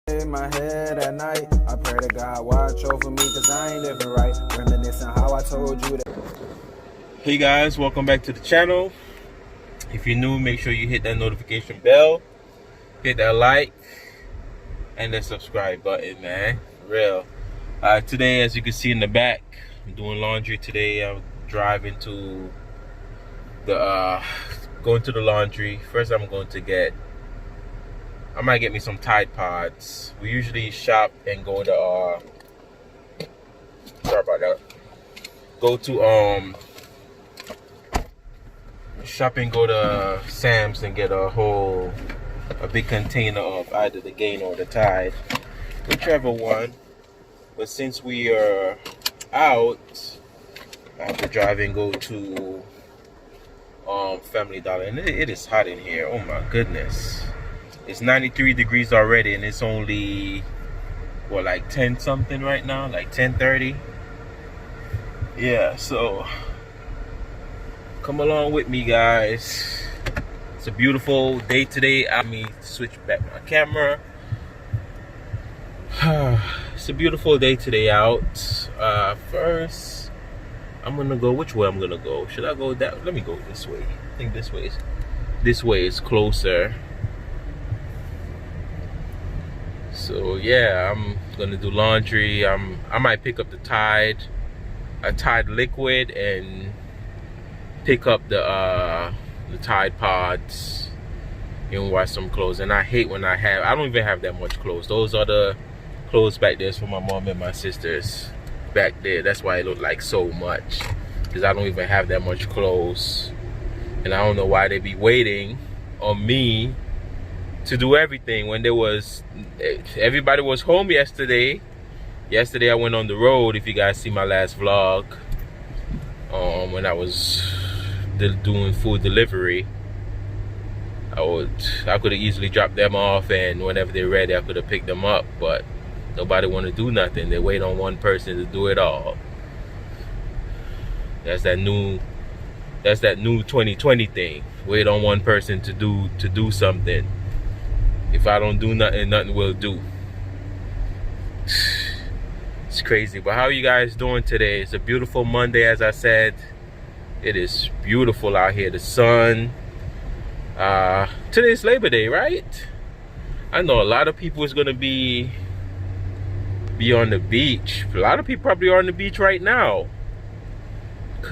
In my head at night, I pray to God watch over me, cause I ain't living right. Reminiscing how I told you that. Hey guys, welcome back to the channel. If you're new, make sure you hit that notification bell, hit that like, and the subscribe button, man. Real. Today, as you can see in the back, I'm doing laundry today. I'm driving to the going to the laundry. First, I might get me some Tide Pods. We usually shop and go to sorry about that. Go to shop and go to Sam's and get a big container of either the Gain or the Tide, whichever one. But since we are out, I have to drive and go to Family Dollar, and it is hot in here. Oh my goodness, it's 93 degrees already, and it's only what, like 10 something right now, like 10:30. Yeah, so come along with me, guys. It's a beautiful day today. Let me switch back my camera. It's a beautiful day today out. First, I'm gonna go. Which way I'm gonna go? Should I go that? Let me go this way. I think this way is closer. So yeah, I'm gonna do laundry. I might pick up a Tide liquid, and pick up the Tide Pods and wash some clothes. And I hate when I don't even have that much clothes. Those are the clothes back there for my mom and my sisters back there. That's why it look like so much, because I don't even have that much clothes. And I don't know why they be waiting on me to do everything when everybody was home yesterday. Yesterday I went on the road. If you guys see my last vlog, when I was doing food delivery, I could have easily dropped them off, and whenever they're ready I could have picked them up, but nobody want to do nothing. They wait on one person to do it all. That's that new 2020 thing. Wait on one person to do something. If I don't do nothing, nothing will do. It's crazy. But how are you guys doing today? It's a beautiful Monday, as I said. It is beautiful out here. The sun. Today's Labor Day, right? I know a lot of people is gonna be on the beach. A lot of people probably are on the beach right now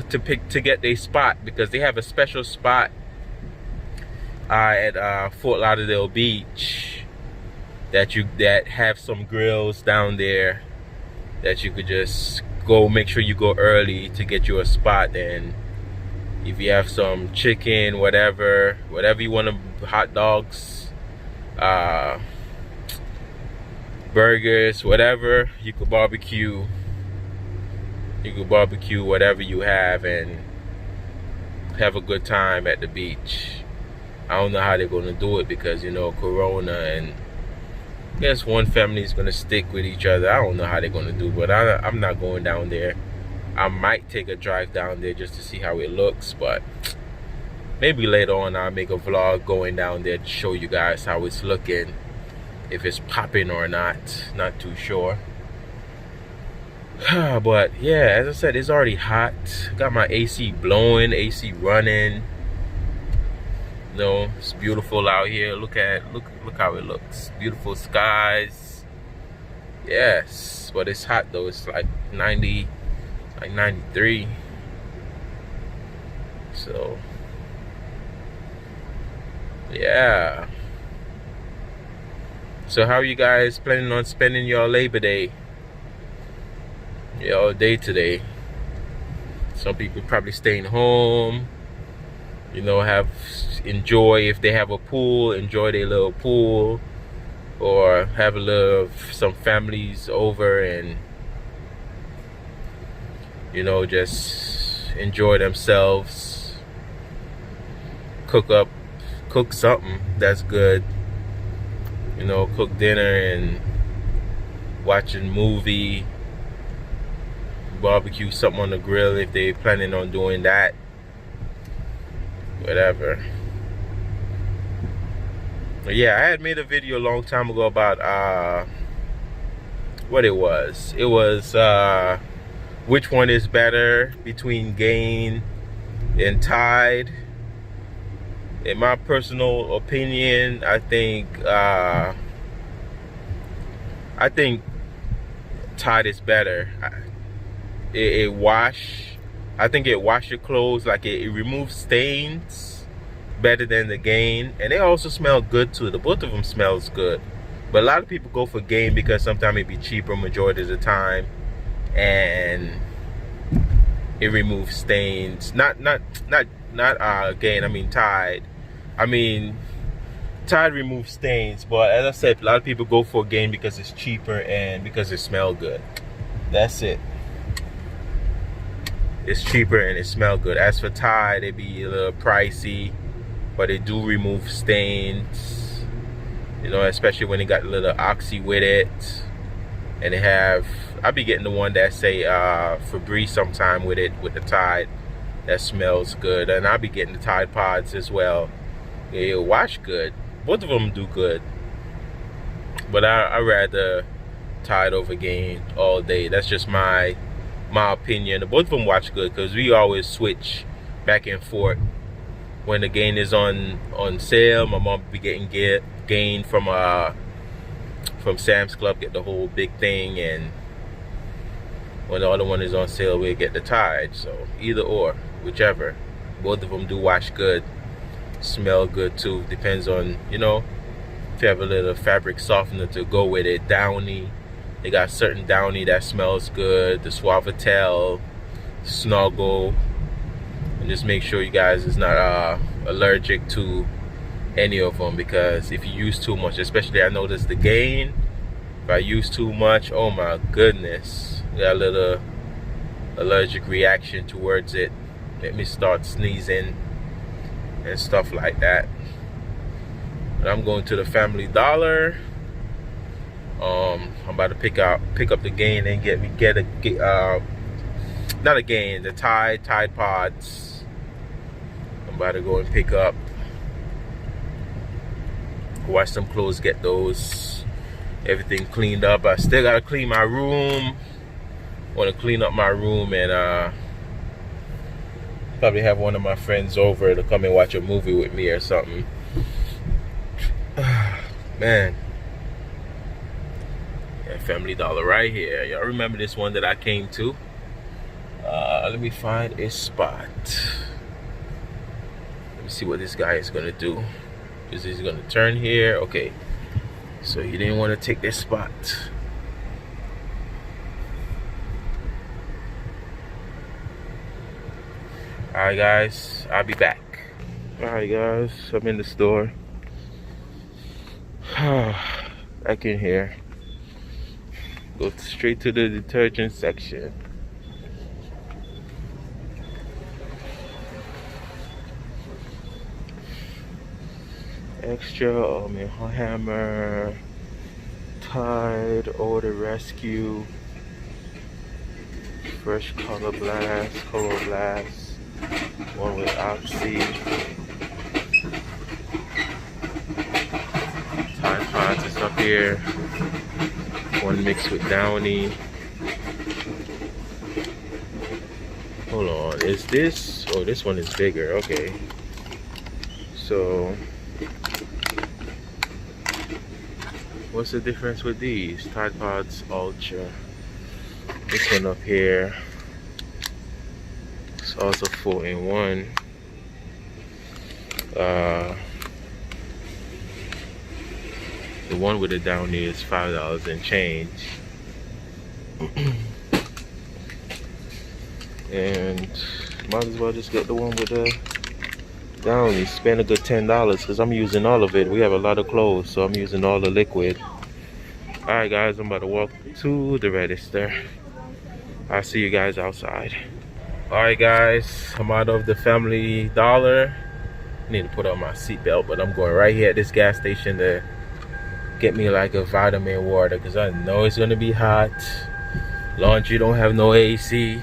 to get their spot, because they have a special spot at Fort Lauderdale Beach that have some grills down there that you could just go. Make sure you go early to get you a spot. And if you have some chicken, whatever you want, hot dogs, burgers, whatever, you could barbecue. You could barbecue whatever you have and have a good time at the beach. I don't know how they're gonna do it, because Corona, and I guess one family is gonna stick with each other. I don't know how they're gonna do, but I'm not going down there. I might take a drive down there just to see how it looks, but maybe later on I'll make a vlog going down there to show you guys how it's looking, if it's popping or not. Not too sure. But yeah, as I said, it's already hot. Got my AC blowing, AC running. It's beautiful out here. Look how it looks. Beautiful skies. Yes, but it's hot though. It's like 90, like 93. So yeah. So how are you guys planning on spending your Labor Day? Your day today? Some people probably staying home. Enjoy, if they have a pool, enjoy their little pool, or have some families over and just enjoy themselves. Cook something that's good. Cook dinner and watch a movie, barbecue something on the grill if they're planning on doing that. Whatever. Yeah, I had made a video a long time ago about what it was. It was which one is better between Gain and Tide. In my personal opinion, I think Tide is better. I think it wash your clothes, like it removes stains better than the Gain, and they also smell good too. The both of them smells good, but a lot of people go for Gain because sometimes it be cheaper majority of the time, and it removes stains. Not Gain. I mean Tide. Tide removes stains, but as I said, a lot of people go for Gain because it's cheaper and because it smells good. That's it. It's cheaper and it smells good. As for Tide, it be a little pricey, but it do remove stains. You know, especially when it got a little oxy with it. And I be getting the one that say Febreze sometime with it, with the Tide. That smells good. And I be getting the Tide Pods as well. It wash good. Both of them do good. But I rather Tide over Gain all day. That's just my opinion. Both of them wash good because we always switch back and forth. When the Gain is on sale, my mom be getting Gain from Sam's Club, get the whole big thing, and when the other one is on sale, we get the Tide. So either or, whichever. Both of them do wash good, smell good too. Depends on, you know, if you have a little fabric softener to go with it. Downy, they got certain Downy that smells good. The Suavitel, Snuggle. And just make sure you guys is not allergic to any of them, because if you use too much, especially I noticed the Gain, if I use too much, oh my goodness, got a little allergic reaction towards it. Let me start sneezing and stuff like that. But I'm going to the Family Dollar. I'm about to pick up the Gain and not a Gain, the Tide Pods. I'm about to go and pick up, wash some clothes, get those, everything cleaned up. I still gotta clean my room. Want to clean up my room and probably have one of my friends over to come and watch a movie with me or something. Man, yeah, Family Dollar right here. Y'all remember this one that I came to? Let me find a spot. Let me see what this guy is gonna do. Is he gonna turn here? Okay, so he didn't want to take this spot. Alright guys, I'll be back. Alright guys, I'm in the store. Back in here. Go straight to the detergent section. Extra, Hammer, Tide, Odor Rescue, Fresh Color Blast, one with Oxy, Tide Pods is up here, one mixed with Downy. Hold on, is this? Oh, this one is bigger. Okay, so what's the difference with these? Tide Pods Ultra. This one up here, it's also 4-in-1. The one with the Downy is $5 and change. And might as well just get the one with the Downy. Spend a good $10 because I'm using all of it. We have a lot of clothes, so I'm using all the liquid. Alright guys, I'm about to walk to the register. I'll see you guys outside. Alright guys, I'm out of the Family Dollar. I need to put on my seatbelt, but I'm going right here at this gas station to get me like a vitamin water because I know it's gonna be hot. Laundry don't have no AC.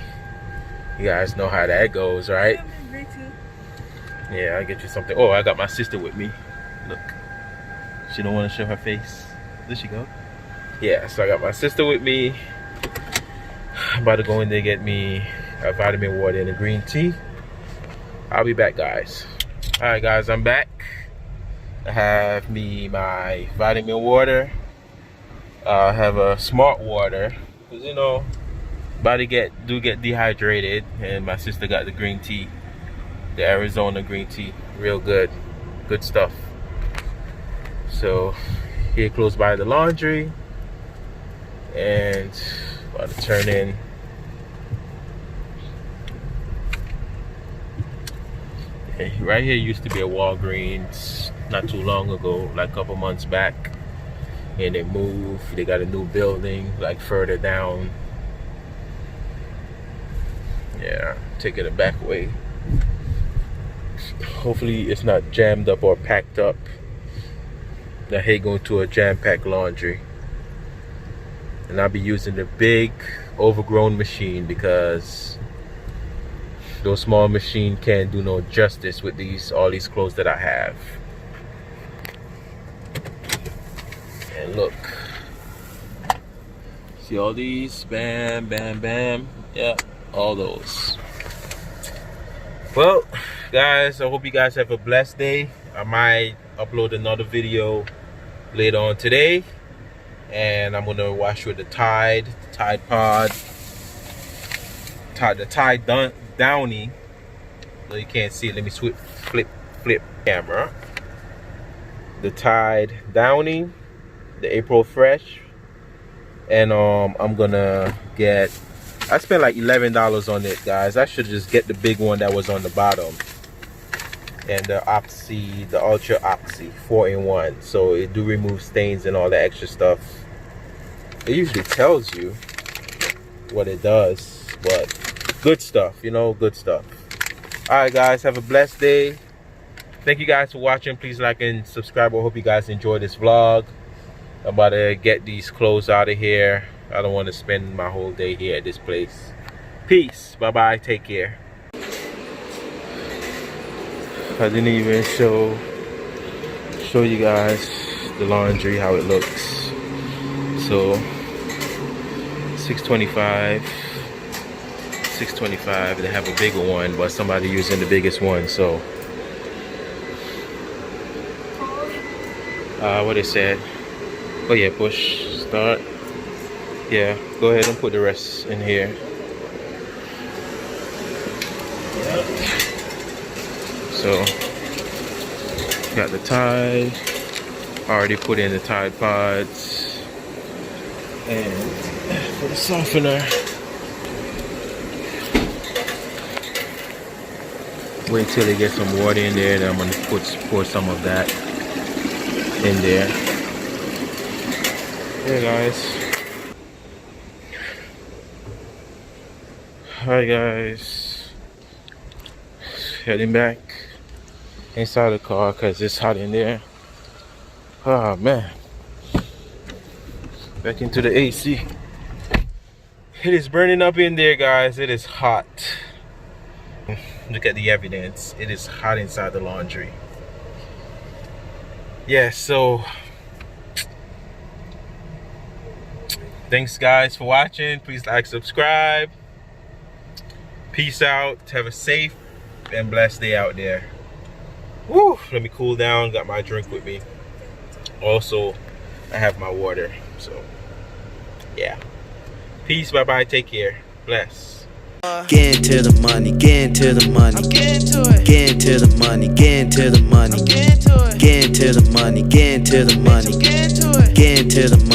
You guys know how that goes, right? Yeah, I'll get you something. Oh, I got my sister with me. Look. She don't want to show her face. There she go. Yeah, so I got my sister with me. I'm about to go in there get me a vitamin water and a green tea. I'll be back, guys. All right, guys, I'm back. I have me my vitamin water. I have a smart water, because you know, body get dehydrated, and my sister got the green tea, the Arizona green tea, real good stuff. So here close by the laundry, and about to turn in. Okay, right here used to be a Walgreens not too long ago, like a couple months back, and they moved. They got a new building like further down. Yeah, taking it back way. Hopefully it's not jammed up or packed up. I hate going to a jam-packed laundry. And I'll be using the big overgrown machine, because those small machine can't do no justice with all these clothes that I have. And look, see all these? Bam, bam, bam. Yeah, all those. Well, guys, I hope you guys have a blessed day. I might upload another video later on today, and I'm gonna wash with the Tide Pod, the Tide Downy. So you can't see it. Let me flip camera. The Tide Downy, the April Fresh, and I'm gonna get. I spent like $11 on it, guys. I should just get the big one that was on the bottom. And the Oxy, the Ultra Oxy 4-in-1, so it do remove stains and all the extra stuff. It usually tells you what it does, but good stuff, you know, good stuff. All right, guys, have a blessed day. Thank you guys for watching. Please like and subscribe. I hope you guys enjoyed this vlog. I'm about to get these clothes out of here. I don't want to spend my whole day here at this place. Peace. Bye bye. Take care. I didn't even show you guys the laundry, how it looks. So $6.25. They have a bigger one, but somebody using the biggest one. So what it said. Oh yeah, push start. Yeah, go ahead and put the rest in here. So, got the Tide, already put in the Tide Pods, and for the softener, wait till they get some water in there, then I'm going to pour some of that in there. Hey guys. Hi guys. Heading back inside the car because it's hot in there. Oh man, back into the AC. It is burning up in there, guys. It is hot. Look at the evidence. It is hot inside the laundry. Yeah, so thanks guys for watching. Please like, subscribe. Peace out. Have a safe and blessed day out there. Woo, let me cool down. Got my drink with me. Also, I have my water. So, yeah. Peace. Bye bye. Take care. Bless. Get into the money, get into the money, get into it. Get into the money, get into the money, get into it. Get into the money, get into the money, get into it. Get into the money.